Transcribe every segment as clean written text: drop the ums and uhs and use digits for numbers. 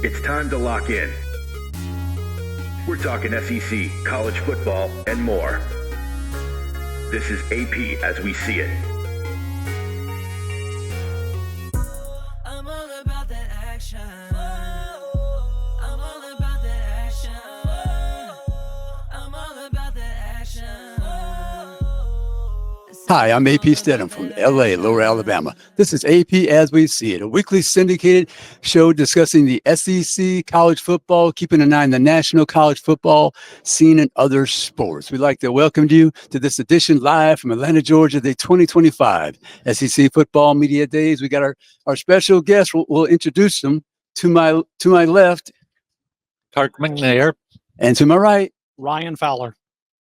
It's time to lock in. We're talking SEC, college football, and more. This is AP as we see it. I'm all about that action. I'm all about that action. I'm all about that action. Hi, I'm AP Stedham from LA, Lower Alabama. This is AP As We See It, a weekly syndicated show discussing the SEC, college football, keeping an eye on the national college football scene and other sports. We'd like to welcome you to this edition live from Atlanta, Georgia, the 2025 SEC Football Media Days. We got our special guest. We'll introduce them. To my left, Kirk McNair. And to my right, Ryan Fowler.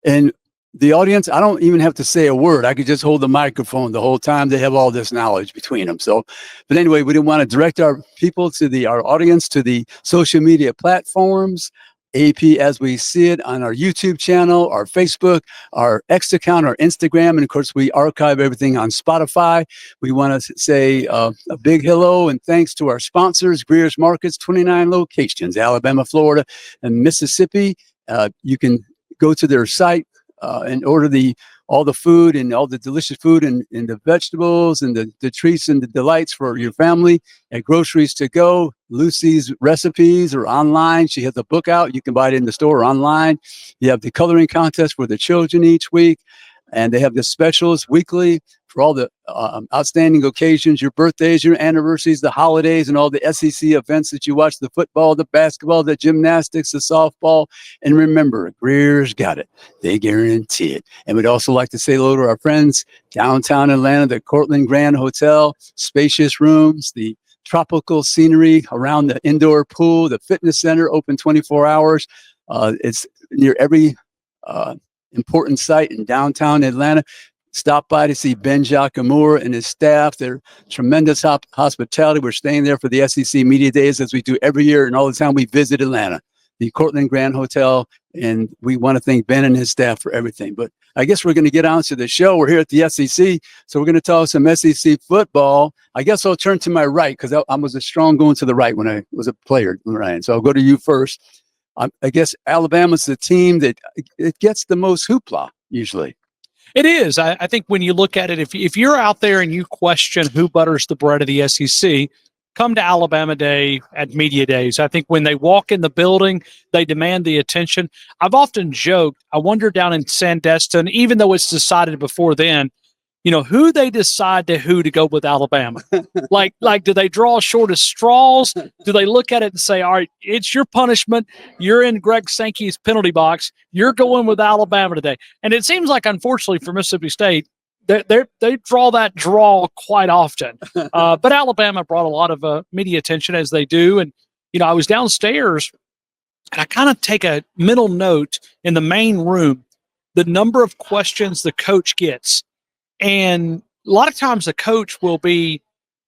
And the audience, I don't even have to say a word. I could just hold the microphone the whole time. They have all this knowledge between them. So, but anyway, we didn't want to direct our people to our audience to the social media platforms. AP As We See It on our YouTube channel, our Facebook, our X account, our Instagram, and of course we archive everything on Spotify. We want to say a big hello and thanks to our sponsors, Greer's Markets, 29 locations, Alabama, Florida, and Mississippi. You can go to their site and order all the food and all the delicious food and the vegetables and the treats and the delights for your family at Groceries to Go. Lucy's recipes are online. She has a book out. You can buy it in the store or online. You have the coloring contest for the children each week. And they have the specials weekly for all the outstanding occasions, your birthdays, your anniversaries, the holidays, and all the SEC events that you watch, the football, the basketball, the gymnastics, the softball. And remember, Greer's got it. They guarantee it. And we'd also like to say hello to our friends downtown Atlanta, the Cortland Grand Hotel, spacious rooms, the tropical scenery around the indoor pool, the fitness center, open 24 hours. It's near every important site in downtown Atlanta. Stop by to see Ben Jacquemour and his staff. They're tremendous hospitality. We're staying there for the SEC Media Days as we do every year and all the time we visit Atlanta, the Cortland Grand Hotel. And we want to thank Ben and his staff for everything. But I guess we're going to get on to the show. We're here at the SEC, so we're going to talk some SEC football. I guess I'll turn to my right because I was a strong going to the right when I was a player, Ryan. So I'll go to you first. I guess Alabama's the team that it gets the most hoopla usually. It is. I think when you look at it, if you're out there and you question who butters the bread of the SEC, come to Alabama Day at Media Days. I think when they walk in the building, they demand the attention. I've often joked, I wonder down in Sandestin, even though it's decided before then, who they decide who to go with Alabama. like, do they draw shortest straws? Do they look at it and say, all right, it's your punishment. You're in Greg Sankey's penalty box. You're going with Alabama today. And it seems like, unfortunately, for Mississippi State, they draw that draw quite often. But Alabama brought a lot of media attention, as they do. And, I was downstairs, and I kind of take a mental note in the main room, the number of questions the coach gets. And a lot of times the coach will be,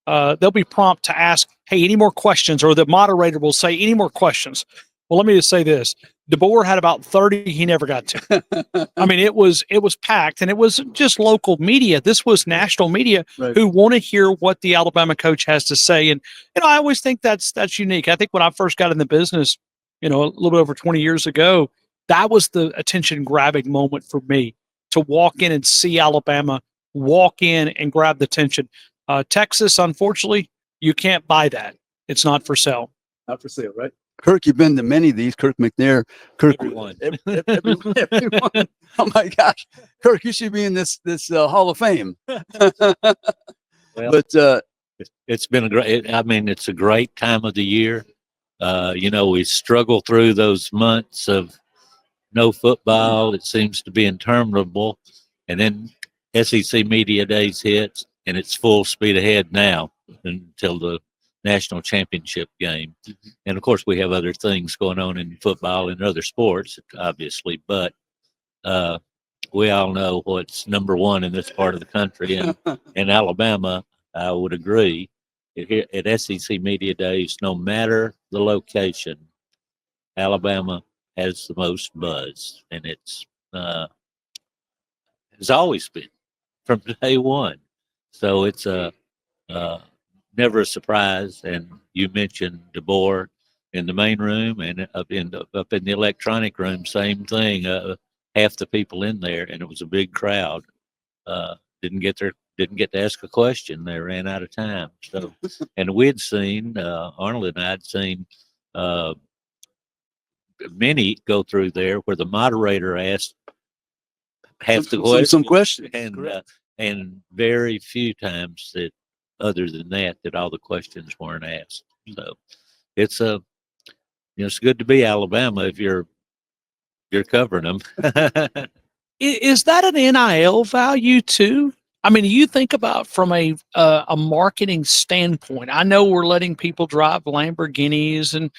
they'll be prompt to ask, hey, any more questions? Or the moderator will say, any more questions? Well, let me just say this. DeBoer had about 30 he never got to. I mean, it was packed, and it was just local media. This was national media who want to hear what the Alabama coach has to say. And, I always think that's unique. I think when I first got in the business, a little bit over 20 years ago, that was the attention-grabbing moment for me, to walk in and see Alabama walk in and grab the attention. Texas, unfortunately, you can't buy that. It's not for sale. Not for sale, right? Kirk, you've been to many of these. Kirk McNair. Kirk, everyone. Everyone. Oh my gosh, Kirk, you should be in this Hall of Fame. Well, but it's been it's a great time of the year. We struggle through those months of no football. It seems to be interminable, and then SEC Media Days hits, and it's full speed ahead now until the national championship game. Mm-hmm. And of course, we have other things going on in football and other sports, obviously, but we all know what's number one in this part of the country. And in Alabama, I would agree, at SEC Media Days, no matter the location, Alabama has the most buzz, and it's has always been from day one. So it's never a surprise. And you mentioned DeBoer. in the main room, and up in the electronic room, same thing. Half the people in there, and it was a big crowd. Didn't get to ask a question. They ran out of time. So, and we'd seen Arnold and I'd seen many go through there where the moderator asked half the questions, some questions, and very few times that other than that all the questions weren't asked. So it's it's good to be Alabama if you're covering them. Is that an NIL value too? I mean, you think about from a marketing standpoint. I know we're letting people drive Lamborghinis and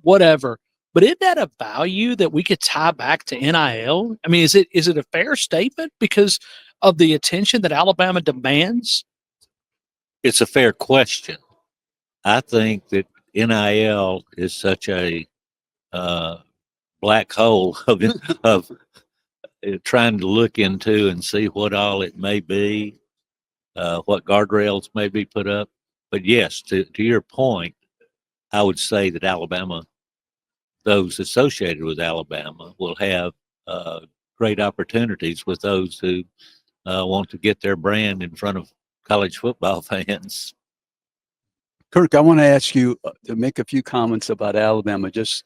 whatever, but isn't that a value that we could tie back to NIL? I mean, is it a fair statement because of the attention that Alabama demands? It's a fair question. I think that NIL is such a black hole of trying to look into and see what all it may be, what guardrails may be put up. But yes, to your point, I would say that Alabama, those associated with Alabama, will have great opportunities with those who want to get their brand in front of college football fans. Kirk, I want to ask you to make a few comments about Alabama, just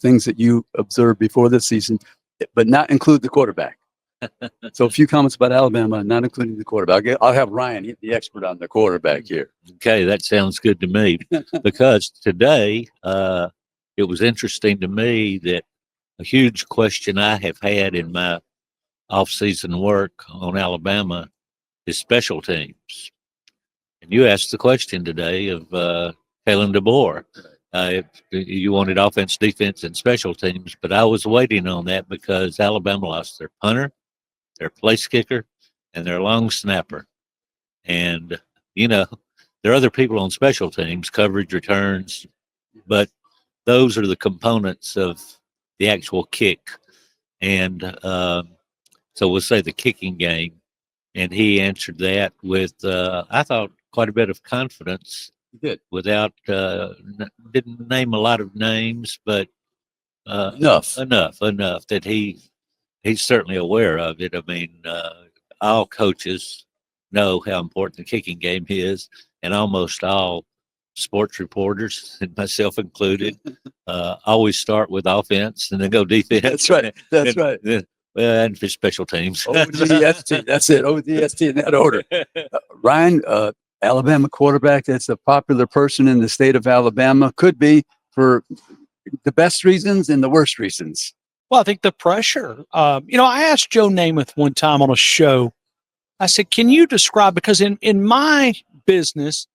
things that you observed before the season, but not include the quarterback. So a few comments about Alabama, not including the quarterback. I'll have Ryan, the expert on the quarterback here. Okay, that sounds good to me. Because today, it was interesting to me that a huge question I have had in my off-season work on Alabama is special teams. And you asked the question today of Kalen DeBoer. If you wanted offense, defense, and special teams, but I was waiting on that because Alabama lost their punter, their place kicker, and their long snapper. And, there are other people on special teams, coverage, returns, but those are the components of the actual kick. And so we'll say the kicking game. And he answered that with, I thought, quite a bit of confidence. He did. Without, didn't name a lot of names, but enough that he's certainly aware of it. I mean, all coaches know how important the kicking game is, and almost all sports reporters, and myself included, always start with offense and then go defense. That's right. And for special teams. ODST, that's it. ODST in that order. Ryan, Alabama quarterback, that's a popular person in the state of Alabama, could be for the best reasons and the worst reasons. Well, I think the pressure. I asked Joe Namath one time on a show, I said, can you describe, because in my business,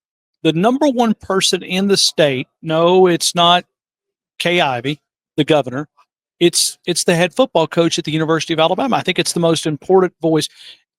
the number one person in the state, no, it's not Kay Ivey, the governor. It's the head football coach at the University of Alabama. I think it's the most important voice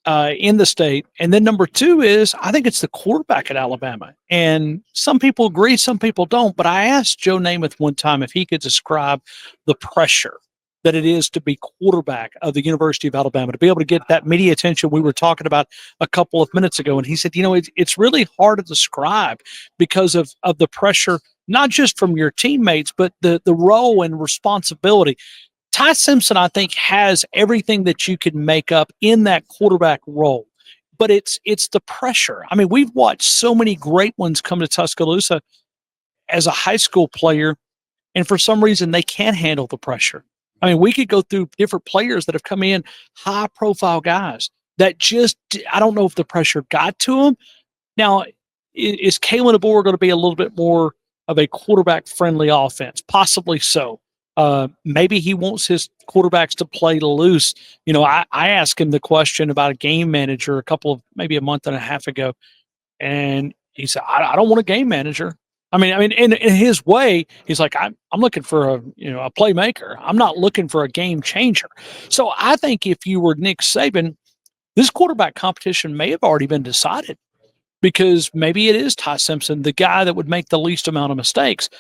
in the state. And then number two is, I think it's the quarterback at Alabama. And some people agree, some people don't. But I asked Joe Namath one time if he could describe the pressure that it is to be quarterback of the University of Alabama, to be able to get that media attention we were talking about a couple of minutes ago. And he said, it's really hard to describe because of the pressure, not just from your teammates, but the role and responsibility. Ty Simpson, I think, has everything that you can make up in that quarterback role, but it's the pressure. I mean, we've watched so many great ones come to Tuscaloosa as a high school player, and for some reason they can't handle the pressure. I mean, we could go through different players that have come in, high-profile guys that just, I don't know if the pressure got to them. Now, is Kalen DeBoer going to be a little bit more of a quarterback-friendly offense? Possibly so. Maybe he wants his quarterbacks to play loose. I asked him the question about a game manager maybe a month and a half ago, and he said, I don't want a game manager. I mean, in his way, he's like, I'm looking for a playmaker. I'm not looking for a game changer. So I think if you were Nick Saban, this quarterback competition may have already been decided, because maybe it is Ty Simpson, the guy that would make the least amount of mistakes.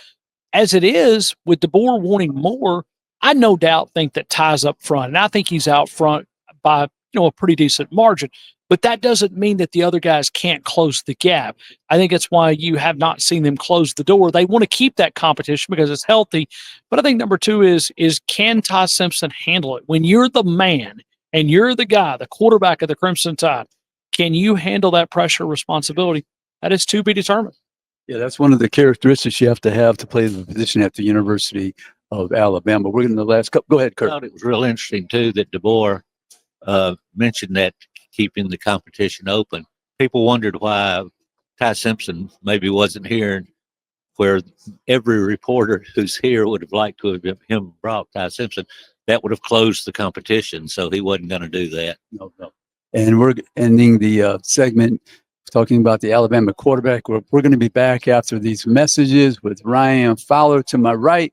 As it is, with DeBoer wanting more, I no doubt think that Ty's up front, and I think he's out front by a pretty decent margin. But that doesn't mean that the other guys can't close the gap. I think it's why you have not seen them close the door. They want to keep that competition because it's healthy. But I think number two is can Ty Simpson handle it? When you're the man and you're the guy, the quarterback of the Crimson Tide, can you handle that pressure responsibility? That is to be determined. Yeah, that's one of the characteristics you have to play the position at the University of Alabama. We're in the last couple. Go ahead, I Kirk. thought it was real interesting too that DeBoer mentioned that keeping the competition open. People wondered why Ty Simpson maybe wasn't here, where every reporter who's here would have liked to have him brought Ty Simpson. That would have closed the competition, so he wasn't going to do that. No. And we're ending the segment talking about the Alabama quarterback. We're going to be back after these messages with Ryan Fowler to my right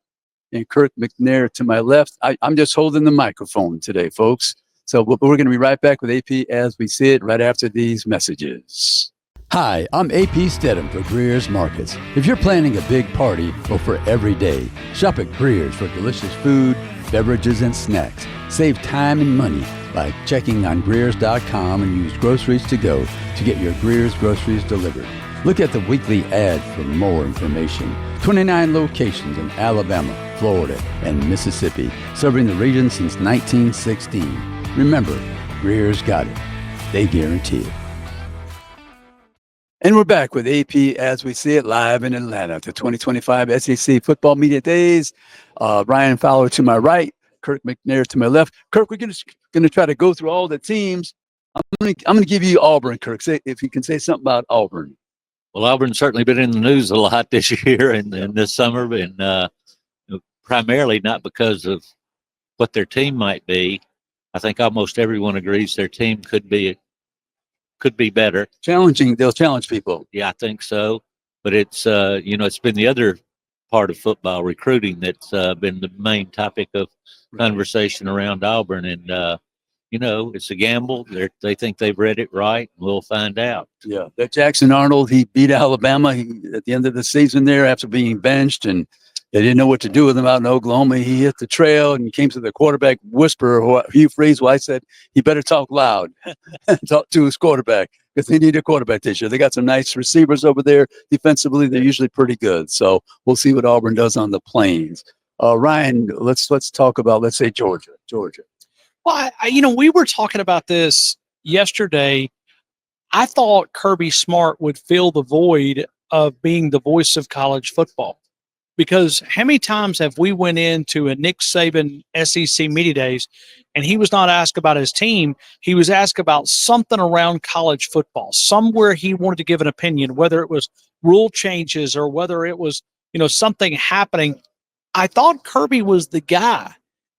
and Kirk McNair to my left. I'm just holding the microphone today, folks. So we're going to be right back with AP as we see it right after these messages. Hi, I'm AP Stedham for Greer's Markets. If you're planning a big party or for every day, shop at Greer's for delicious food, beverages, and snacks. Save time and money by checking on Greers.com and use Groceries to Go to get your Greer's groceries delivered. Look at the weekly ad for more information. 29 locations in Alabama, Florida, and Mississippi, serving the region since 1916. Remember, Greer's got it. They guarantee it. And we're back with AP as we see it live in Atlanta, the 2025 SEC Football Media Days. Ryan Fowler to my right, Kirk McNair to my left. Kirk, we're going to try to go through all the teams. I'm going to give you Auburn, Kirk. Say, if you can say something about Auburn. Well, Auburn's certainly been in the news a lot this year and this summer, and primarily not because of what their team might be. I think almost everyone agrees their team could be better. Challenging, they'll challenge people. Yeah, I think so. But it's it's been the other part of football, recruiting, that's been the main topic of conversation around Auburn. And it's a gamble. They think they've read it right. We'll find out. Yeah, that Jackson Arnold, he beat Alabama at the end of the season there after being benched, and they didn't know what to do with him out in Oklahoma. He hit the trail and came to the quarterback whisperer, Hugh Freeze. Well, I said, he better talk loud and talk to his quarterback because they need a quarterback this year. They got some nice receivers over there. Defensively, they're usually pretty good. So we'll see what Auburn does on the Plains. Ryan, let's talk about, let's say, Georgia. Well, we were talking about this yesterday. I thought Kirby Smart would fill the void of being the voice of college football. Because how many times have we went into a Nick Saban SEC Media Days and he was not asked about his team. He was asked about something around college football, somewhere he wanted to give an opinion, whether it was rule changes or whether it was, something happening. I thought Kirby was the guy.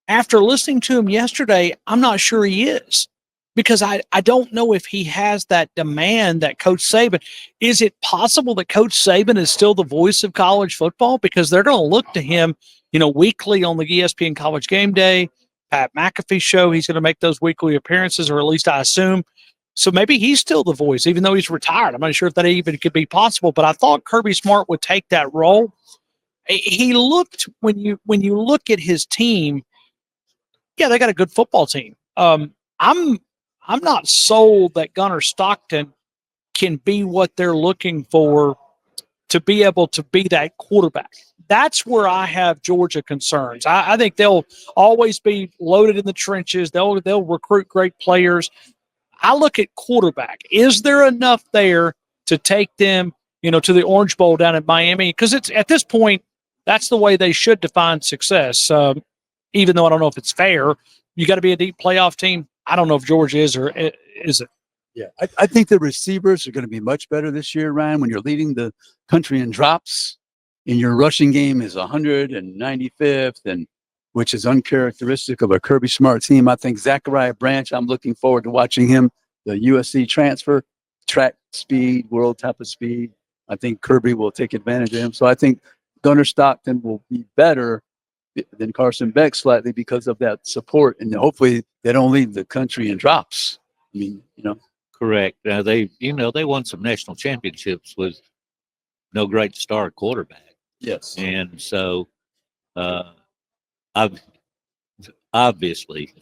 After listening to him yesterday, I'm not sure he is. Because I don't know if he has that demand that Coach Saban. Is it possible that Coach Saban is still the voice of college football? Because they're going to look to him, weekly on the ESPN College Game Day, Pat McAfee show. He's going to make those weekly appearances, or at least I assume. So maybe he's still the voice, even though he's retired. I'm not sure if that even could be possible, but I thought Kirby Smart would take that role. He looked, when you look at his team, yeah, they got a good football team. I'm not sold that Gunnar Stockton can be what they're looking for to be able to be that quarterback. That's where I have Georgia concerns. I think they'll always be loaded in the trenches. They'll recruit great players. I look at quarterback. Is there enough there to take them, to the Orange Bowl down in Miami? Because it's at this point, that's the way they should define success. Even though I don't know if it's fair, you got to be a deep playoff team. I don't know if Georgia is or is it. Yeah, I think the receivers are going to be much better this year, Ryan, when you're leading the country in drops and your rushing game is 195th, and which is uncharacteristic of a Kirby Smart team. I think Zachariah Branch, I'm looking forward to watching him, the USC transfer, track speed, world type of speed. I think Kirby will take advantage of him. So I think Gunnar Stockton will be better than Carson Beck slightly because of that support, and hopefully they don't lead the country in drops. I mean, Correct. Now they won some national championships with no great star quarterback. Yes. And so, obviously,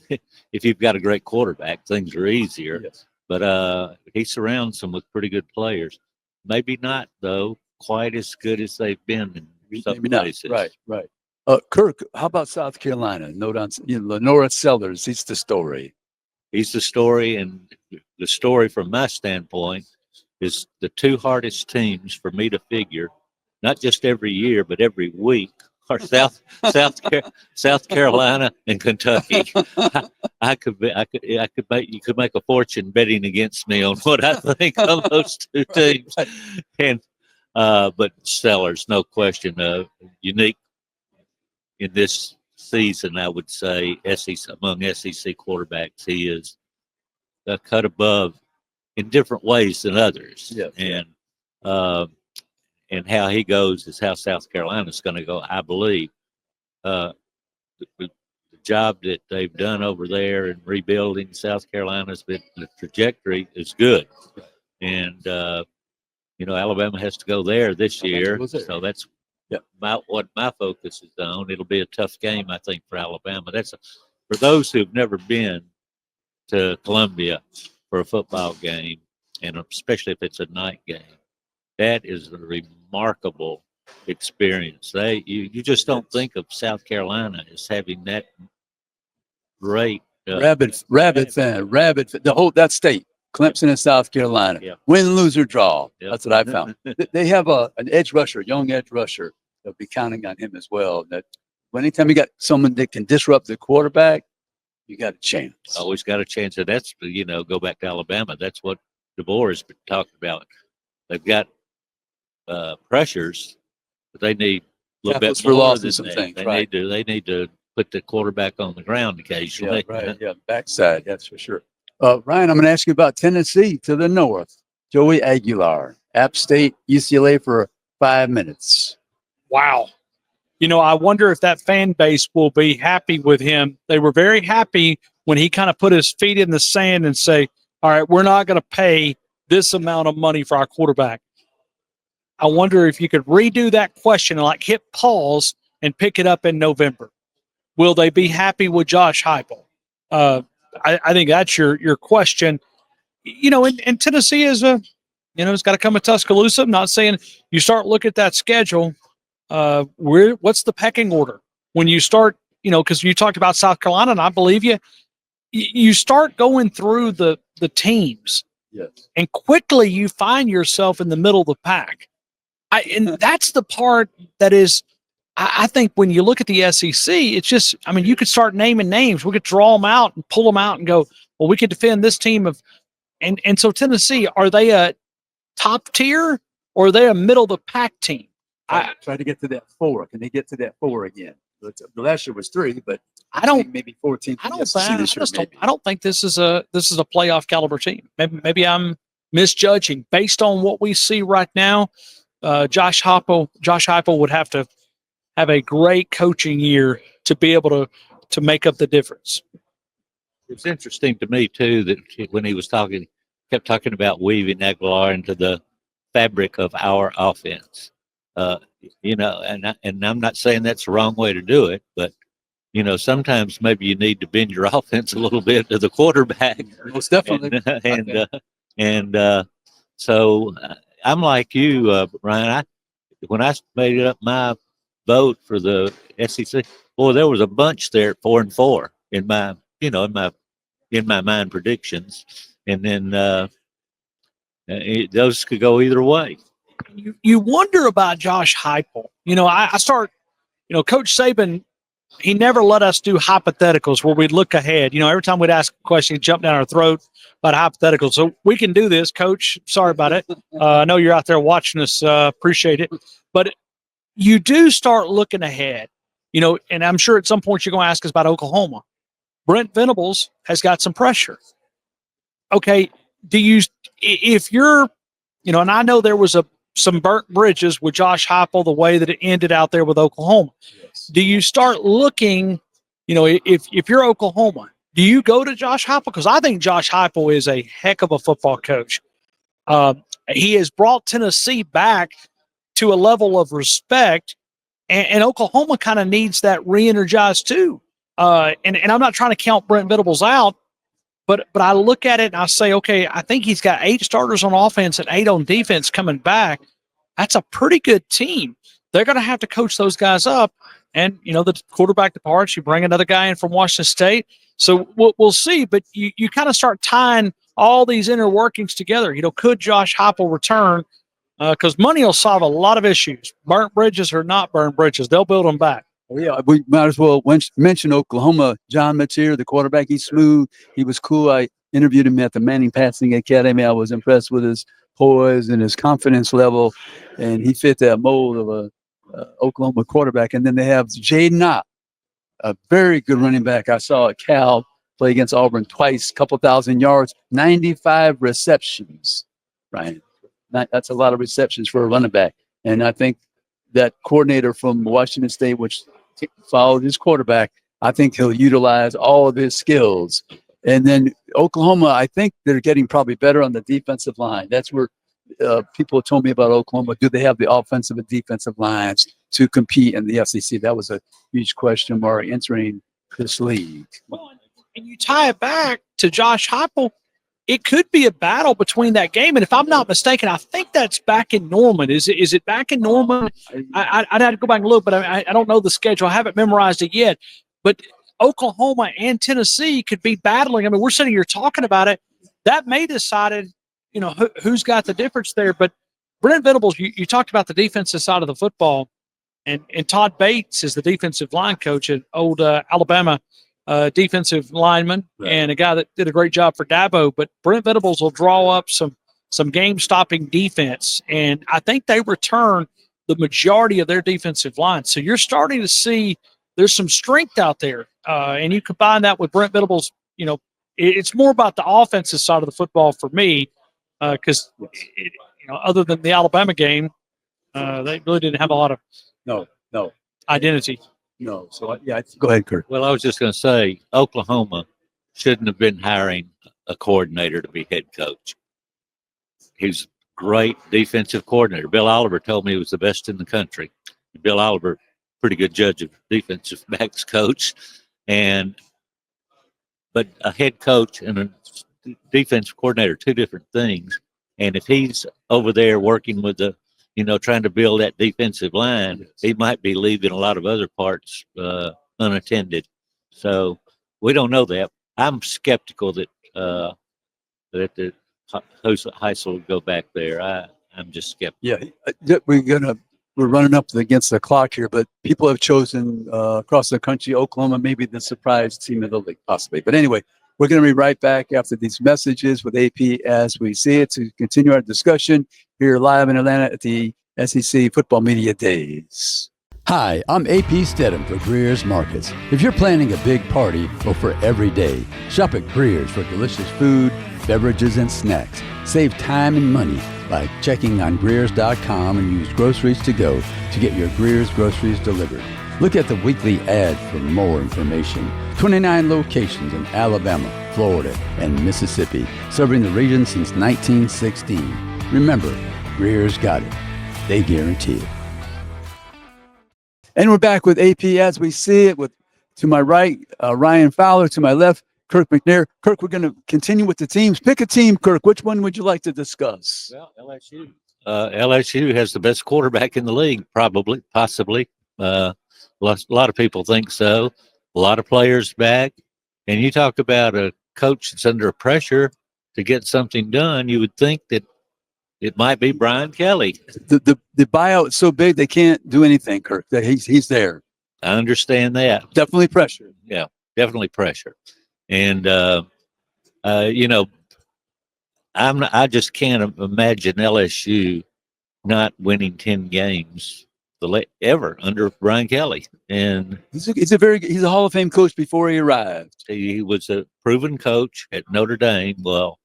if you've got a great quarterback, things are easier. Yes. but he surrounds them with pretty good players. Maybe not though quite as good as they've been in some Maybe not. places. Right. Kirk, how about South Carolina? Note on Lenora Sellers. He's the story. He's the story, and the story from my standpoint is the two hardest teams for me to figure, not just every year but every week, are South Carolina and Kentucky. I could make you could make a fortune betting against me on what I think of those two teams, and but Sellers, no question, unique in this season. I would say SEC among SEC quarterbacks, he is a cut above in different ways than others, uh, and how he goes is how South Carolina is going to go, I believe. The job that they've done over there in rebuilding South Carolina's been, the trajectory is good, and Alabama has to go there this year, so that's what my focus is on. It'll be a tough game, I think, for Alabama. For those who've never been to Columbia for a football game, and especially if it's a night game, that is a remarkable experience. You just don't think of South Carolina as having that great rabid fan, that state, Clemson and South Carolina, win, lose or draw. That's what I found. They have an edge rusher, young edge rusher. They'll be counting on him as well. That anytime you got someone that can disrupt the quarterback, you got a chance. Always got a chance. And that's, go back to Alabama. That's what DeBoer has been talking about. They've got pressures, but they need a little bit more than that. They need to put the quarterback on the ground occasionally. Backside, that's for sure. Ryan, I'm going to ask you about Tennessee to the north. Joey Aguilar, App State, UCLA for 5 minutes. Wow. I wonder if that fan base will be happy with him. They were very happy when he kind of put his feet in the sand and say, all right, we're not going to pay this amount of money for our quarterback. I wonder if you could redo that question and hit pause and pick it up in November. Will they be happy with Josh Heupel? I think that's your question. And Tennessee is it's got to come with Tuscaloosa. I'm not saying you start looking at that schedule. What's the pecking order when you start? Because you talked about South Carolina, and I believe you. You start going through the teams, and quickly you find yourself in the middle of the pack. And that's the part that is. I think when you look at the SEC, it's just, you could start naming names. We could draw them out and pull them out and go, well, we could defend this team and so Tennessee, are they a top tier or are they a middle of the pack team? Try to get to that 4. Can they get to that 4 again? The last year was 3, but I don't maybe 14. I don't think this is a playoff caliber team. Maybe I'm misjudging based on what we see right now. Josh Heupel would have to have a great coaching year to be able to make up the difference. It's interesting to me too that when he was kept talking about weaving Aguilar into the fabric of our offense. And I'm not saying that's the wrong way to do it, but sometimes maybe you need to bend your offense a little bit to the quarterback. Most definitely. So I'm like you, Ryan. When I made up my vote for the SEC, boy, there was a bunch there at 4-4 in my mind predictions, and then those could go either way. You wonder about Josh Heupel. I start. Coach Saban, he never let us do hypotheticals where we'd look ahead. Every time we'd ask a question, he'd jump down our throat about hypotheticals. So we can do this, Coach. Sorry about it. I know you're out there watching us. Appreciate it, but. You do start looking ahead, and I'm sure at some point you're going to ask us about Oklahoma. Brent Venables has got some pressure. Okay, if you're, and I know there was some burnt bridges with Josh Heupel, the way that it ended out there with Oklahoma. Yes. Do you start looking, if you're Oklahoma, do you go to Josh Heupel? Because I think Josh Heupel is a heck of a football coach. He has brought Tennessee back to a level of respect, and Oklahoma kind of needs that re-energized too. And I'm not trying to count Brent Venables out, But I look at it and I say, okay, I think he's got 8 starters on offense and 8 on defense coming back. That's a pretty good team. They're going to have to coach those guys up. And, the quarterback departs, you bring another guy in from Washington State. So we'll see. But you kind of start tying all these inner workings together. Could Josh Heupel return? Because money will solve a lot of issues. Burnt bridges or not burnt bridges, they'll build them back. Oh, yeah, we might as well mention Oklahoma. John Mateer, the quarterback, he's smooth. He was cool. I interviewed him at the Manning Passing Academy. I was impressed with his poise and his confidence level, and he fit that mold of a Oklahoma quarterback. And then they have Jaden Ott, a very good running back. I saw at Cal play against Auburn twice, couple thousand yards, 95 receptions, Ryan. That's a lot of receptions for a running back. And I think that coordinator from Washington State, which followed his quarterback, I think he'll utilize all of his skills. And then Oklahoma, I think they're getting probably better on the defensive line. That's where people told me about Oklahoma. Do they have the offensive and defensive lines to compete in the SEC? That was a huge question mark entering this league. Well, and you tie it back to Josh Heupel, it could be a battle between that game. And if I'm not mistaken, I think that's back in Norman. Is it back in Norman? I'd have to go back and look, but I don't know the schedule. I haven't memorized it yet. But Oklahoma and Tennessee could be battling. I mean, we're sitting here talking about it. That may decide, who's got the difference there. But Brent Venables, you talked about the defensive side of the football, and Todd Bates is the defensive line coach at old Alabama defensive lineman, right, and a guy that did a great job for Dabo. But Brent Venables will draw up some game-stopping defense, and I think they return the majority of their defensive line. So you're starting to see there's some strength out there, and you combine that with Brent Venables. It's more about the offensive side of the football for me, because other than the Alabama game, they really didn't have a lot of identity. No. So, yeah, go ahead, Kirk. Well, I was just going to say Oklahoma shouldn't have been hiring a coordinator to be head coach. He's a great defensive coordinator. Bill Oliver told me he was the best in the country. Bill Oliver, pretty good judge of defensive backs coach. But a head coach and a defensive coordinator, two different things. And if he's over there working with trying to build that defensive line, he might be leaving a lot of other parts unattended. So we don't know that. I'm skeptical that the Heisel will go back there. I'm just skeptical. Yeah, we're running up against the clock here, but people have chosen across the country, Oklahoma, maybe the surprise team of the league, possibly. But anyway, we're going to be right back after these messages with AP as we see it to continue our discussion here live in Atlanta at the SEC Football Media Days. Hi, I'm AP Stedham for Greer's Markets. If you're planning a big party or for every day, shop at Greer's for delicious food, beverages, and snacks. Save time and money by checking on Greer's.com and use groceries to go to get your Greer's groceries delivered. Look at the weekly ad for more information. 29 locations in Alabama, Florida, and Mississippi, serving the region since 1916. Remember, Greer's got it. They guarantee it. And we're back with AP as we see it. To my right, Ryan Fowler. To my left, Kirk McNair. Kirk, we're going to continue with the teams. Pick a team, Kirk. Which one would you like to discuss? Well, LSU. LSU has the best quarterback in the league, possibly. A lot of people think so. A lot of players back. And you talk about a coach that's under pressure to get something done. You would think that it might be Brian Kelly. The buyout is so big they can't do anything, Kirk. That he's there. I understand that. Definitely pressure. Yeah, definitely pressure. And I just can't imagine LSU not winning 10 games ever under Brian Kelly. And he's a Hall of Fame coach before he arrived. He was a proven coach at Notre Dame. Well,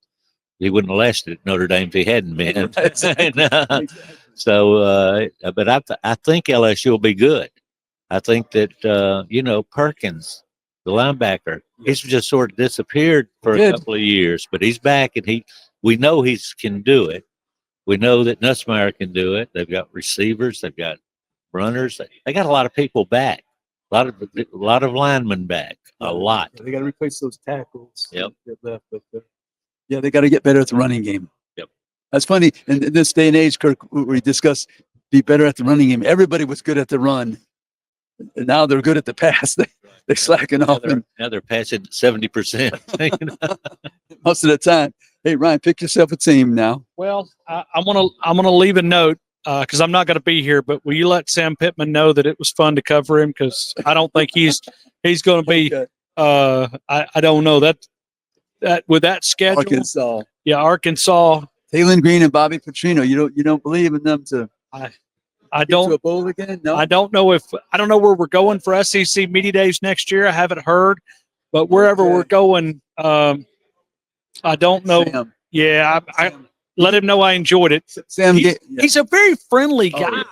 he wouldn't have lasted at Notre Dame if he hadn't been. But I think LSU will be good. I think that Perkins, the linebacker, he's just sort of disappeared for a couple of years, but he's back, and we know he can do it. We know that Nussmeier can do it. They've got receivers, they've got runners, they got a lot of people back. lot of linemen back. A lot. They got to replace those tackles. Yep. that left, but, yeah, they got to get better at the running game. Yep. That's funny. In this day and age, Kirk, we discussed be better at the running game. Everybody was good at the run. And now they're good at the pass. They're slacking off. Now they're passing 70%. Most of the time. Hey, Ryan, pick yourself a team now. Well, I'm gonna leave a note because I'm not going to be here. But will you let Sam Pittman know that it was fun to cover him? Because I don't think he's going to be. Okay. I don't know that with that schedule. Arkansas. Yeah, Arkansas. Taylor Green and Bobby Petrino. You don't believe in them to I get to don't. a bowl again? No. I don't know where we're going for SEC Media Days next year. I haven't heard, but wherever we're going, I don't know. Sam. Yeah, I let him know I enjoyed it. Sam. He's a very friendly guy,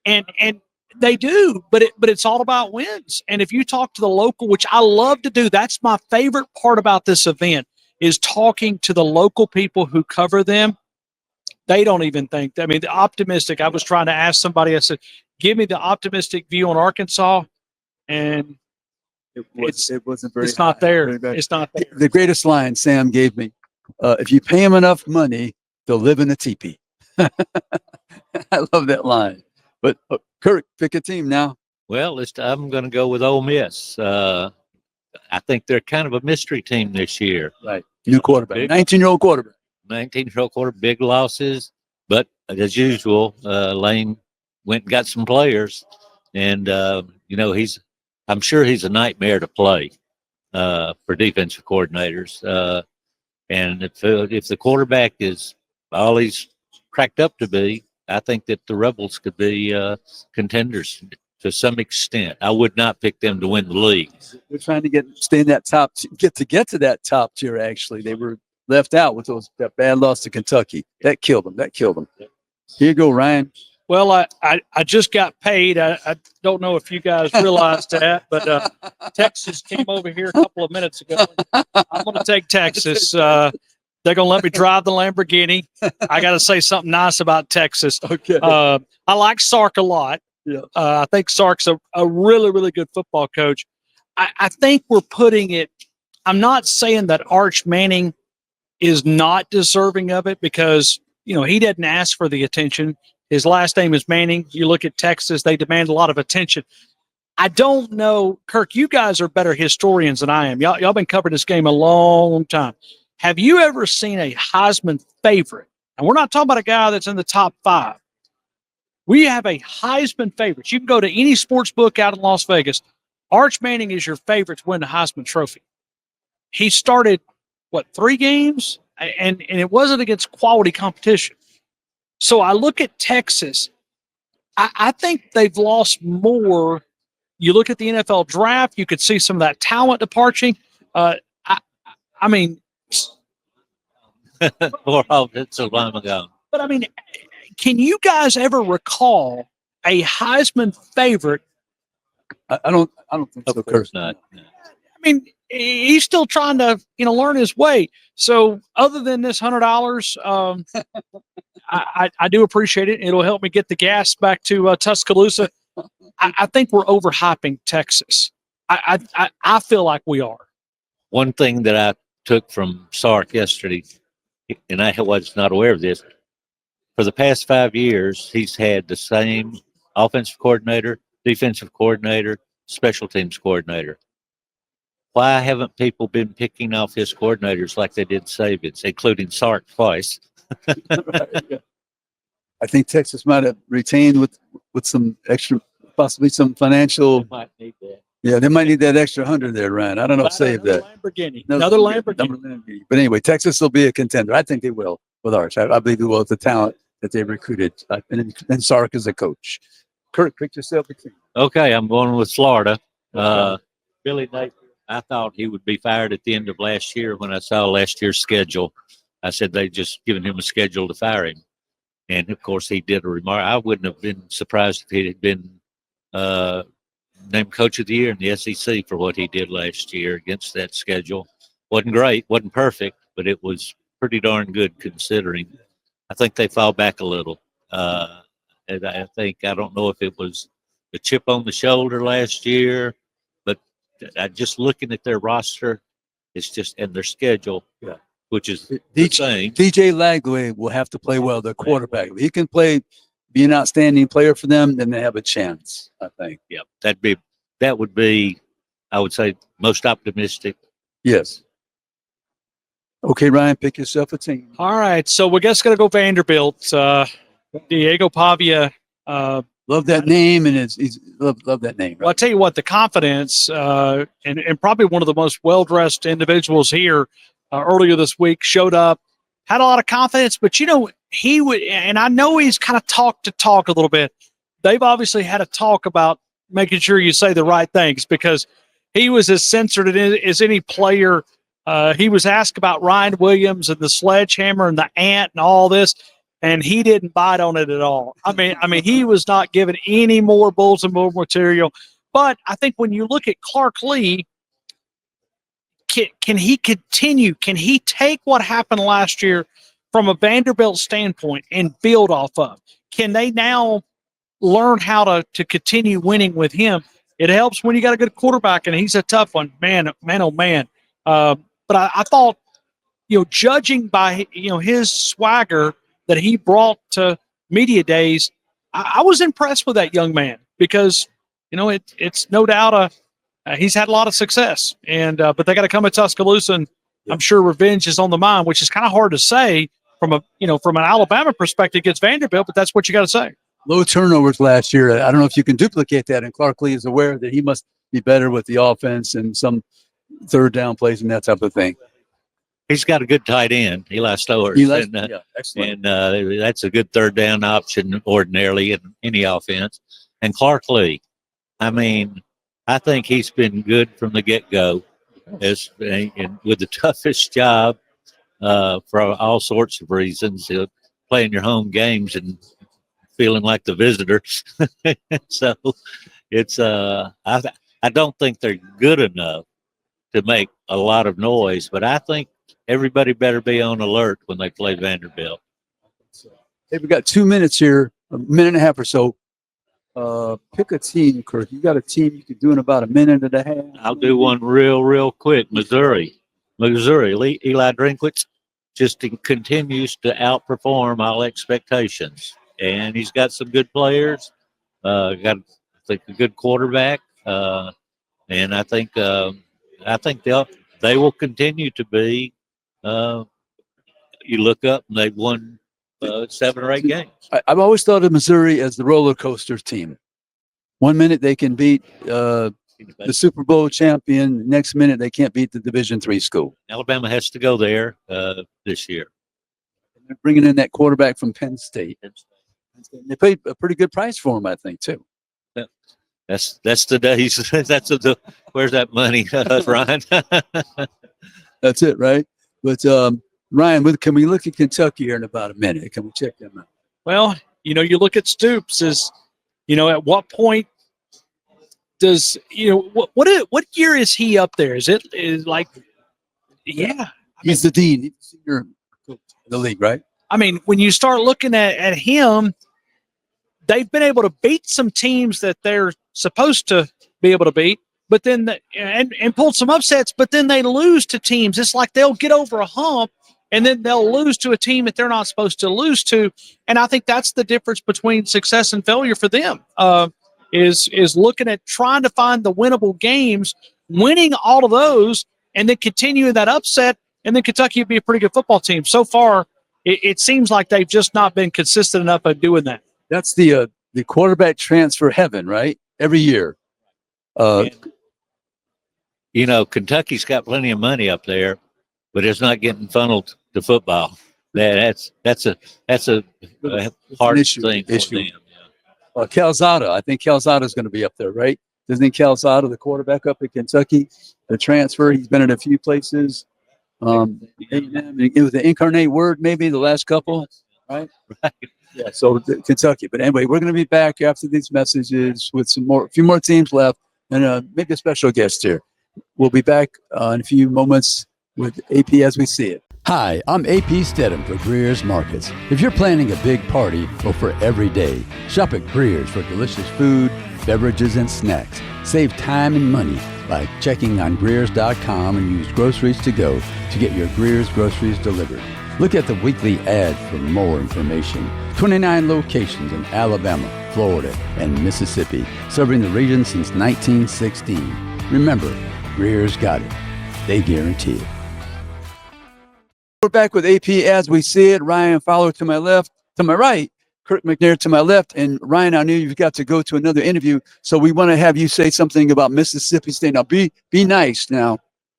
yes. and they do, but it's all about wins. And if you talk to the local, which I love to do, that's my favorite part about this event is talking to the local people who cover them. They don't even think. I mean, the optimistic. I was trying to ask somebody. I said, "Give me the optimistic view on Arkansas," and It wasn't very. it's not there. Very bad. It's not there. The greatest line Sam gave me: "If you pay them enough money, they'll live in a teepee." I love that line. But Kirk, pick a team now. Well, I'm going to go with Ole Miss. I think they're kind of a mystery team this year. Right, new quarterback, Big- 19-year-old quarterback. 19-year-old quarter, big losses, but as usual, Lane went and got some players, and I'm sure he's a nightmare to play for defensive coordinators. And if the quarterback is all he's cracked up to be, I think that the Rebels could be contenders to some extent. I would not pick them to win the league. They're trying to stay in that top, get to that top tier. Actually, they were left out with that bad loss to Kentucky. That killed them. Here you go, Ryan. Well, I just got paid. I don't know if you guys realized that, but Texas came over here a couple of minutes ago. I'm going to take Texas. They're going to let me drive the Lamborghini. I got to say something nice about Texas. Okay. I like Sark a lot. Yeah. I think Sark's a really, really good football coach. I think we're putting it – I'm not saying that Arch Manning is not deserving of it because, he didn't ask for the attention. His last name is Manning. You look at Texas, they demand a lot of attention. I don't know, Kirk, you guys are better historians than I am. Y'all been covering this game a long time. Have you ever seen a Heisman favorite? And we're not talking about a guy that's in the top 5. We have a Heisman favorite. You can go to any sports book out in Las Vegas. Arch Manning is your favorite to win the Heisman Trophy. He started, 3 games? And it wasn't against quality competition. So I look at Texas. I think they've lost more. You look at the NFL draft, you could see some of that talent departing. I mean, Poor offensive lineman gone. but I mean, can you guys ever recall a Heisman favorite? I don't think so. Of course not. I mean, he's still trying to, learn his way. So other than this $100, I do appreciate it. It'll help me get the gas back to Tuscaloosa. I think we're overhyping Texas. I feel like we are. One thing that I took from Sark yesterday, and I was not aware of this, for the past 5 years, he's had the same offensive coordinator, defensive coordinator, special teams coordinator. Why haven't people been picking off his coordinators like they did Saban's, including Sark twice? I think Texas might have retained with some extra, possibly some financial. Might need that. Yeah, they might need that extra 100 there, Ryan. I don't know. Save that. Lamborghini. Another Lamborghini. Lamborghini. But anyway, Texas will be a contender. I think they will with Arch. I believe they will with the talent that they recruited. And Sark is a coach. Kirk, pick yourself a team. Okay, I'm going with Florida. Billy Napier, I thought he would be fired at the end of last year when I saw last year's schedule. I said they just given him a schedule to fire him. And, of course, he did a remark. I wouldn't have been surprised if he had been named Coach of the Year in the SEC for what he did last year against that schedule. Wasn't great, wasn't perfect, but it was pretty darn good considering. I think they fall back a little. And I don't know if it was the chip on the shoulder last year just looking at their roster, it's just and their schedule, Yeah. which is the DJ, same. DJ Lagway will have to play well, the quarterback. If he can be an outstanding player for them, then they have a chance, I think. Yeah, that would be, I would say, most optimistic. Yes. Okay, Ryan, pick yourself a team. All right, so we're just going to go Vanderbilt. Diego Pavia. Love that name, and he's love that name. Right? Well, I'll tell you what, the confidence and probably one of the most well-dressed individuals here earlier this week showed up, had a lot of confidence, but, he would – and I know he's kind of talk a little bit. They've obviously had a talk about making sure you say the right things because he was as censored as any player. He was asked about Ryan Williams and the sledgehammer and the ant and all this, and he didn't bite on it at all. I mean, he was not given any more bulletin board material. But I think when you look at Clark Lee, can he continue? Can he take what happened last year from a Vanderbilt standpoint and build off of? Can they now learn how to continue winning with him? It helps when you got a good quarterback, and he's a tough one, man, oh man. But I thought, judging by his swagger that he brought to media days, I was impressed with that young man because it's no doubt he's had a lot of success, and but they got to come at Tuscaloosa, and I'm sure revenge is on the mind, which is kind of hard to say from an Alabama perspective against Vanderbilt, but that's what you got to say. Low turnovers last year. I don't know if you can duplicate that, and Clark Lee is aware that he must be better with the offense and some third down plays and that type of thing. He's got a good tight end, Eli Stowers. Excellent. And that's a good third down option ordinarily in any offense. And Clark Lee, I think he's been good from the get-go and with the toughest job for all sorts of reasons, playing your home games and feeling like the visitor. So it's I don't think they're good enough to make a lot of noise, but I think everybody better be on alert when they play Vanderbilt. Hey, we got 2 minutes here, a minute and a half or so. Pick a team, Kirk. You got a team you could do in about a minute and a half. I'll do one real quick. Missouri, Eli Drinkwitz just continues to outperform all expectations, and he's got some good players. Got, I think, a good quarterback, and I think they will continue to be. You look up, and they've won 7 or 8 games. I've always thought of Missouri as the roller coaster team. 1 minute they can beat the Super Bowl champion. Next minute they can't beat the Division III school. Alabama has to go there this year. And they're bringing in that quarterback from Penn State. They paid a pretty good price for him, I think, too. That's the days. Where's that money, Ryan? That's it, right? But Ryan, can we look at Kentucky here in about a minute? Can we check them out? Well, you look at Stoops at what point does, what year is he up there? Is like, yeah. He's the dean. He's the senior coach of the league, right? I mean, when you start looking at him, they've been able to beat some teams that they're supposed to be able to beat, but then and pulled some upsets, but then they lose to teams. It's like they'll get over a hump and then they'll lose to a team that they're not supposed to lose to. And I think that's the difference between success and failure for them, is looking at trying to find the winnable games, winning all of those, and then continuing that upset. And then Kentucky would be a pretty good football team. So far, it seems like they've just not been consistent enough at doing that. That's the quarterback transfer heaven, right? Every year. Kentucky's got plenty of money up there, but it's not getting funneled to football. That's a hard issue thing for them. Yeah. Calzada, I think Calzada is going to be up there, right? Isn't Calzada the quarterback up at Kentucky? The transfer, he's been in a few places. It was the Incarnate Word, maybe the last couple, right? Right. Yeah, so Kentucky. But anyway, we're going to be back after these messages with a few more teams left, and maybe a special guest here. We'll be back in a few moments with AP as we see it. Hi, I'm AP Stedham for Greer's Markets. If you're planning a big party or for every day, shop at Greer's for delicious food, beverages, and snacks. Save time and money like checking on Greers.com and use Groceries to Go to get your Greers groceries delivered. Look at the weekly ad for more information. 29 locations in Alabama, Florida, and Mississippi, serving the region since 1916. Remember, Greer's got it. They guarantee it. We're back with AP as we see it. Ryan Fowler to my left, to my right, Kirk McNair to my left. And Ryan, I knew you've got to go to another interview, so we want to have you say something about Mississippi State. Now, be nice now.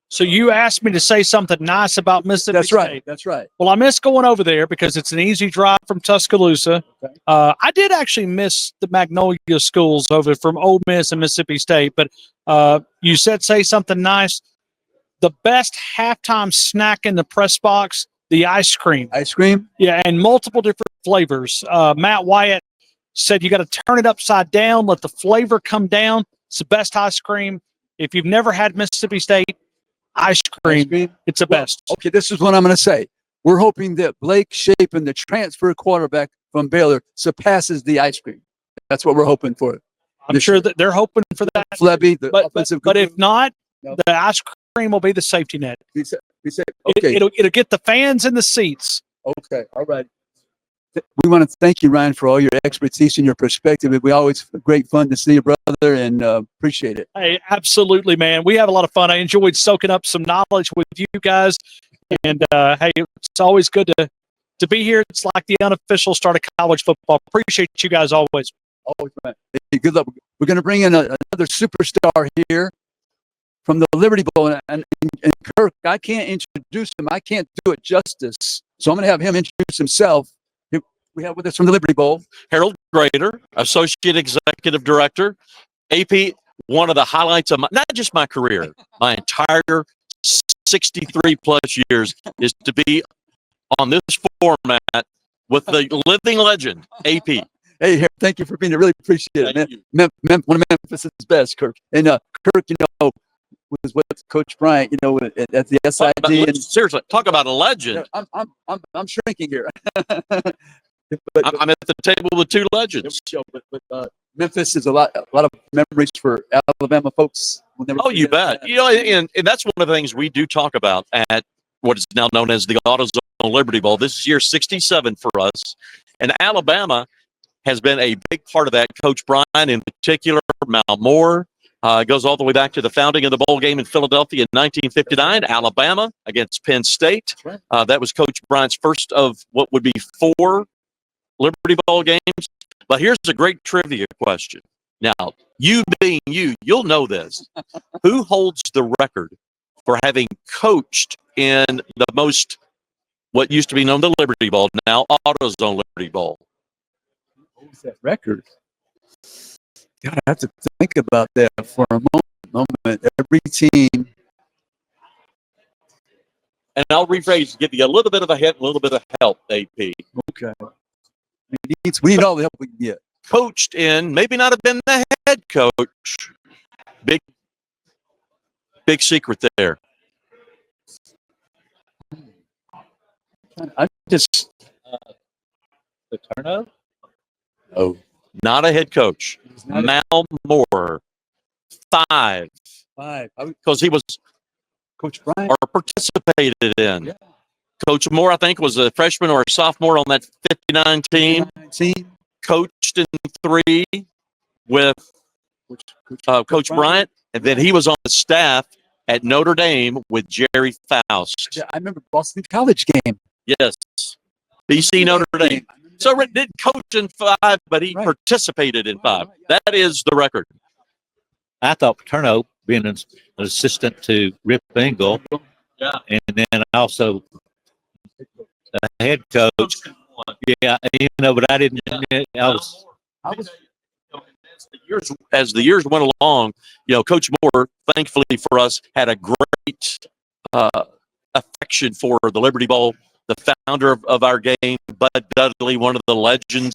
So you asked me to say something nice about Mississippi That's State. right. That's right. Well, I miss going over there because it's an easy drive from Tuscaloosa. Okay. I did actually miss the Magnolia schools over from Ole Miss and Mississippi State, but you said say something nice. The best halftime snack in the press box, the ice cream. Ice cream? Yeah, and multiple different flavors. Matt Wyatt said you got to turn it upside down, let the flavor come down. It's the best ice cream. If you've never had Mississippi State ice cream, it's the best. Okay, this is what I'm going to say. We're hoping that Blake Shapen, the transfer quarterback from Baylor, surpasses the ice cream. That's what we're hoping for. I'm sure that they're hoping for that. Flebby, the But offensive if not, No. the ice cream will be the safety net. We say, okay, It'll get the fans in the seats. okay, all right. We want to thank you, Ryan, for all your expertise and your perspective. We always great fun to see you, brother, and appreciate it. Hey, absolutely, man. We have a lot of fun. I enjoyed soaking up some knowledge with you guys. And, hey, it's always good to be here. It's like the unofficial start of college football. Appreciate you guys always. Always, man. Hey, good luck. We're going to bring in another superstar here from the Liberty Bowl. And Kirk, I can't introduce him. I can't do it justice. So I'm going to have him introduce himself. We have with us from the Liberty Bowl, Harold Graeter, Associate Executive Director. AP, one of the highlights of not just my career, my entire 63 plus years is to be on this format with the living legend, AP. Hey, thank you for being here. Really appreciate it, man. One of Memphis's best, Kirk. And Kirk, was with Coach Bryant, at the SID. And Seriously, talk about a legend. I'm shrinking here. I'm at the table with two legends. But Memphis is a lot of memories for Alabama folks. Oh, you bet. And that's one of the things we do talk about at what is now known as the AutoZone Liberty Bowl. This is year 67 for us. And Alabama has been a big part of that. Coach Bryant in particular, Mal Moore, goes all the way back to the founding of the bowl game in Philadelphia in 1959, Alabama against Penn State. That was Coach Bryant's first of what would be 4 Liberty Bowl games. But here's a great trivia question. Now, you being you'll know this. Who holds the record for having coached in the most, what used to be known the Liberty Bowl, now AutoZone Liberty Bowl? What was that record? God, I have to think about that for a moment. Every team. And I'll rephrase, give you a little bit of a hint, a little bit of help, AP. Okay. We need all the help we can get. Coached in, maybe not have been the head coach. Big secret there. I just Paterno? oh, Not a head coach. Mal Moore, 5. Because he was Coach Bryant or participated in. Yeah. Coach Moore, I think, was a freshman or a sophomore on that 59 team. Coached in 3 with Coach Bryant, and then he was on the staff at Notre Dame with Jerry Faust. Yeah, I remember Boston College game. Yes, BC Notre Dame. So Rick didn't coach in 5, but he participated in 5. That is the record. I thought Paterno, being an assistant to Rip Engel, and then also the head coach. Yeah, but I didn't. As the years went along, Coach Moore, thankfully for us, had a great affection for the Liberty Bowl. The founder of our game, Bud Dudley, one of the legends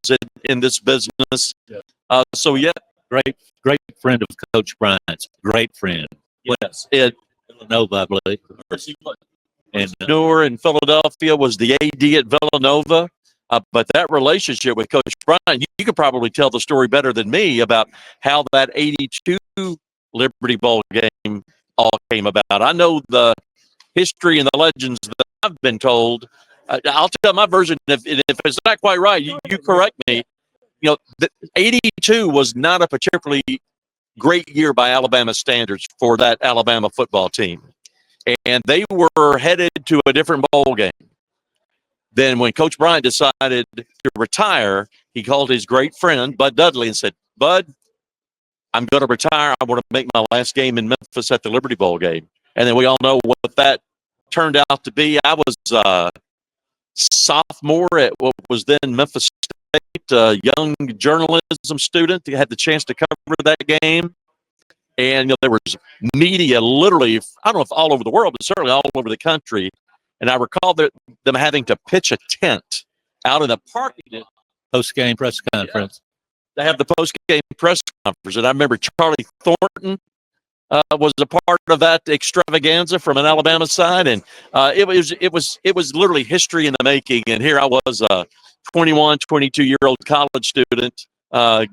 in this business. Great friend of Coach Bryant's. Great friend. Yes, Villanova, I believe. And Noor in Philadelphia was the AD at Villanova. But that relationship with Coach Bryant, you could probably tell the story better than me about how that 82 Liberty Bowl game all came about. I know the history and the legends that I've been told. I'll tell my version. If it's not quite right, you correct me. You know, 82 was not a particularly great year by Alabama standards for that Alabama football team. And they were headed to a different bowl game. Then when Coach Bryant decided to retire, he called his great friend, Bud Dudley, and said, Bud, I'm going to retire. I want to make my last game in Memphis at the Liberty Bowl game. And then we all know what that turned out to be. I was a sophomore at what was then Memphis State, a young journalism student. Had the chance to cover that game. And there was media literally, I don't know if all over the world, but certainly all over the country. And I recall them having to pitch a tent out in the parking lot. Post-game press conference. They have the post-game press conference. And I remember Charlie Thornton was a part of that extravaganza from an Alabama side. And it was literally history in the making. And here I was, a 21, 22-year-old college student,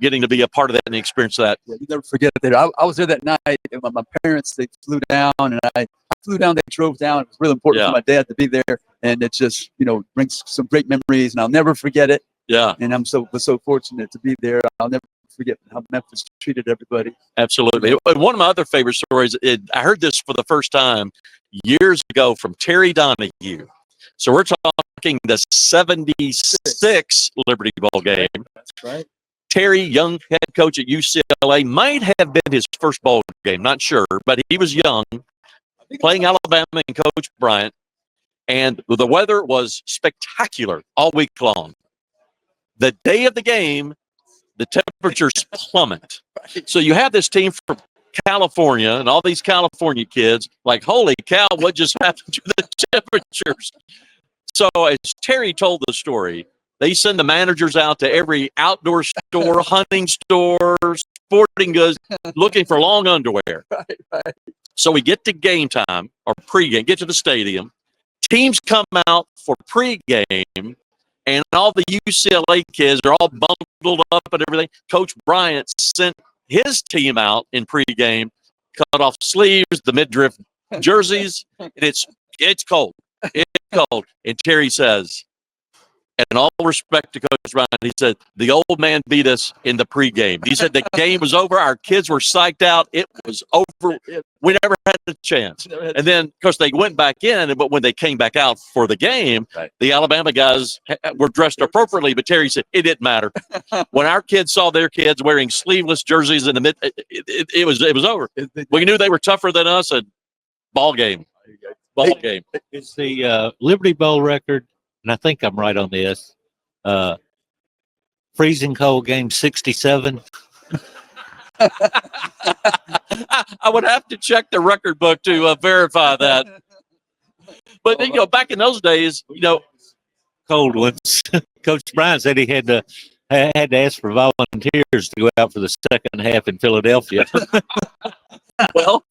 getting to be a part of that and experience that. Yeah, you never forget it. I was there that night. And my parents, they flew down, and I flew down. They drove down. It was really important for my dad to be there, and it just brings some great memories, and I'll never forget it. Yeah, and was so fortunate to be there. I'll never forget how Memphis treated everybody. Absolutely. One of my other favorite stories. I heard this for the first time years ago from Terry Donahue. So we're talking the '76 Liberty Bowl game. That's right. Terry, young head coach at UCLA, might have been his first bowl game, not sure, but he was young, playing Alabama and Coach Bryant, and the weather was spectacular all week long. The day of the game, the temperatures plummet. So you have this team from California and all these California kids like, holy cow, what just happened to the temperatures? So as Terry told the story, they send the managers out to every outdoor store, hunting store, sporting goods, looking for long underwear. Right. So we get to game time or pregame, get to the stadium. Teams come out for pregame, and all the UCLA kids are all bundled up and everything. Coach Bryant sent his team out in pregame, cut off sleeves, the midriff jerseys, and it's cold. It's cold. And Terry says, in all respect to Coach Bryant, he said, the old man beat us in the pregame. He said the game was over. Our kids were psyched out. It was over. We never had a chance. And then, of course, they went back in, but when they came back out for the game, the Alabama guys were dressed appropriately. But Terry said, it didn't matter. When our kids saw their kids wearing sleeveless jerseys in the mid, it was over. We knew they were tougher than us, and ball game. It's the Liberty Bowl record. And I think I'm right on this. Freezing cold game 67. I would have to check the record book to verify that. But back in those days, cold ones. Coach Bryant said he had to ask for volunteers to go out for the second half in Philadelphia. Well,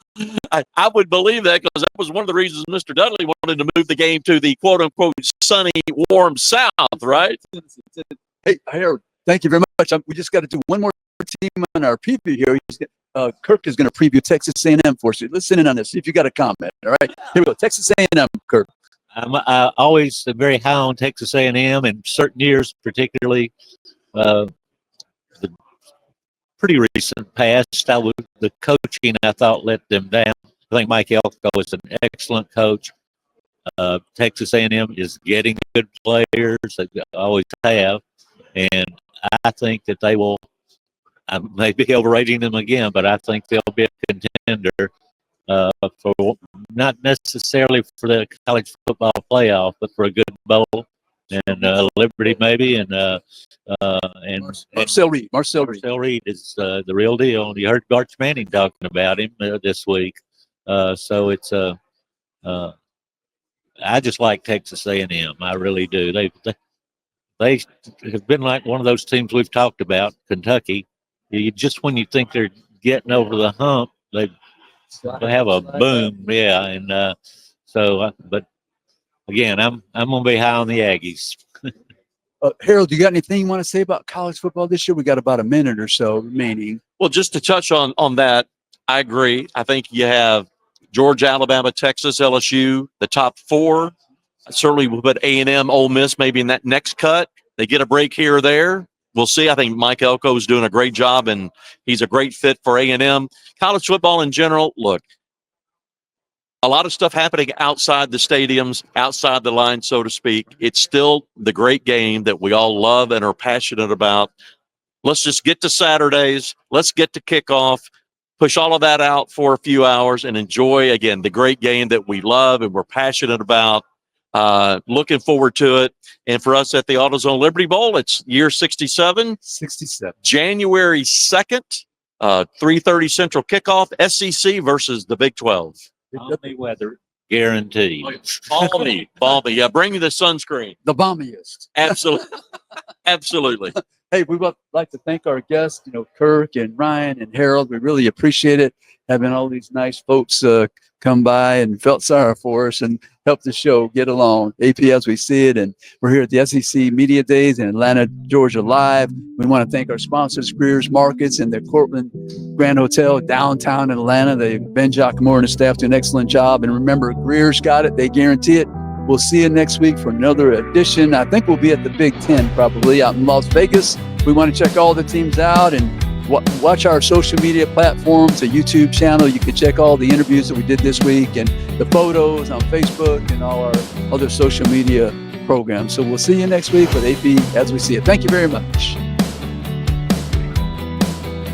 I would believe that, because that was one of the reasons Mr. Dudley wanted to move the game to the quote-unquote sunny, warm South, right? Hey, Harold, thank you very much. We just got to do one more team on our preview here. Kirk is going to preview Texas A&M for us. Listen in on this. See if you got a comment. All right, here we go. Texas A&M, Kirk. I'm always very high on Texas A&M, and certain years, particularly the pretty recent past, the coaching, I thought, let them down. I think Mike Elko is an excellent coach. Texas A&M is getting good players. They always have. And I think that they will, I may be overrating them again, but I think they'll be a contender for not necessarily for the college football playoff, but for a good bowl. And Liberty maybe, and Marcel Reed. Marcel Reed is the real deal. You heard Arch Manning talking about him this week. So it's I just like Texas A&M. I really do. They have been like one of those teams we've talked about, Kentucky. Just when you think they're getting over the hump, they have a boom. Yeah, and but again, I'm going to be high on the Aggies. Harold, you got anything you want to say about college football this year? We got about a minute or so remaining. Well, just to touch on that, I agree. I think you have Georgia, Alabama, Texas, LSU, the top four. Certainly we'll put A&M, Ole Miss maybe in that next cut. They get a break here or there. We'll see. I think Mike Elko is doing a great job, and he's a great fit for A&M. College football in general, look, a lot of stuff happening outside the stadiums, outside the line, so to speak. It's still the great game that we all love and are passionate about. Let's just get to Saturdays. Let's get to kickoff, push all of that out for a few hours, and enjoy, again, the great game that we love and we're passionate about. Looking forward to it. And for us at the AutoZone Liberty Bowl, it's year 67. 67. January 2nd, 3:30 Central kickoff, SEC versus the Big 12. Balmy weather guaranteed. Balmy. Yeah, bring me the sunscreen. The bombiest. Absolutely. Absolutely. Hey, we would like to thank our guests, Kirk and Ryan and Harold. We really appreciate it, having all these nice folks come by and felt sorry for us and help the show get along. AP as we see it, and we're here at the SEC Media Days in Atlanta, Georgia Live. We want to thank our sponsors, Greer's Markets and the Cortland Grand Hotel downtown in Atlanta. Ben Giacomo and his staff do an excellent job. And remember, Greer's got it. They guarantee it. We'll see you next week for another edition. I think we'll be at the Big Ten probably out in Las Vegas. We want to check all the teams out and watch our social media platforms, a YouTube channel. You can check all the interviews that we did this week and the photos on Facebook and all our other social media programs. So we'll see you next week with AP as we see it. Thank you very much.